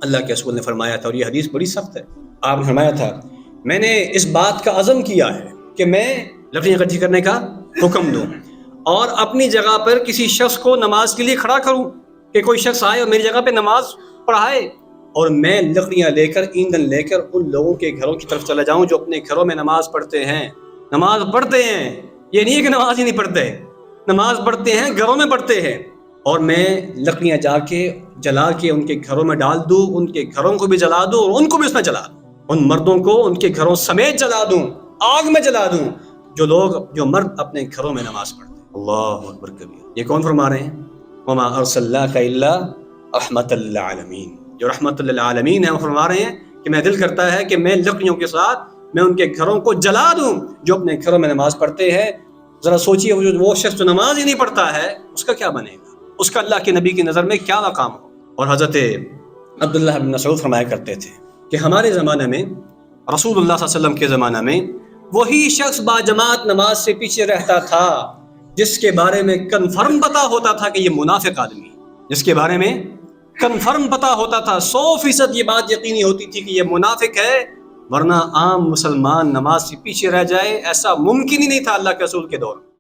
اللہ کے رسول نے فرمایا تھا، اور یہ حدیث بڑی سخت ہے، آپ نے فرمایا تھا میں نے اس بات کا عزم کیا ہے کہ میں لکڑیاں اکٹھی کرنے کا حکم دوں اور اپنی جگہ پر کسی شخص کو نماز کے لیے کھڑا کروں، کہ کوئی شخص آئے اور میری جگہ پہ نماز پڑھائے، اور میں لکڑیاں لے کر، ایندھن لے کر ان لوگوں کے گھروں کی طرف چلا جاؤں جو اپنے گھروں میں نماز پڑھتے ہیں۔ نماز پڑھتے ہیں، یہ نہیں ہے کہ نماز ہی نہیں پڑھتے، نماز پڑھتے ہیں، گھروں میں پڑھتے ہیں، اور میں لکڑیاں جا کے جلا کے ان کے گھروں میں ڈال دوں، ان کے گھروں کو بھی جلا دوں اور ان کو بھی اس میں جلا دوں، ان مردوں کو ان کے گھروں سمیت جلا دوں، آگ میں جلا دوں، جو مرد اپنے گھروں میں نماز پڑھتے ہیں۔ اللہ اکبر کبیر۔ یہ کون فرما رہے ہیں؟ وما ارسلناک الا رحمۃ للعالمین، جو رحمت للعالمین ہے، وہ فرما رہے ہیں کہ میں دل کرتا ہے کہ میں لکڑیوں کے ساتھ میں ان کے گھروں کو جلا دوں جو اپنے گھروں میں نماز پڑھتے ہیں۔ ذرا سوچئے وہ شخص جو نماز ہی نہیں پڑھتا ہے اس کا کیا بنے گا، اس کا اللہ کے نبی کی نظر میں کیا مقام ہو۔ اور حضرت عبداللہ بن مسعود فرمایا کرتے تھے کہ ہمارے زمانے میں، رسول اللہ صلی اللہ علیہ وسلم کے زمانہ میں، وہی شخص باجماعت نماز سے پیچھے رہتا تھا جس کے بارے میں کنفرم پتا ہوتا تھا کہ یہ منافق آدمی ہے، جس کے بارے میں کنفرم پتا ہوتا تھا، 100% یہ بات یقینی ہوتی تھی کہ یہ منافق ہے، ورنہ عام مسلمان نماز سے پیچھے رہ جائے ایسا ممکن ہی نہیں تھا اللہ کے رسول کے دور میں۔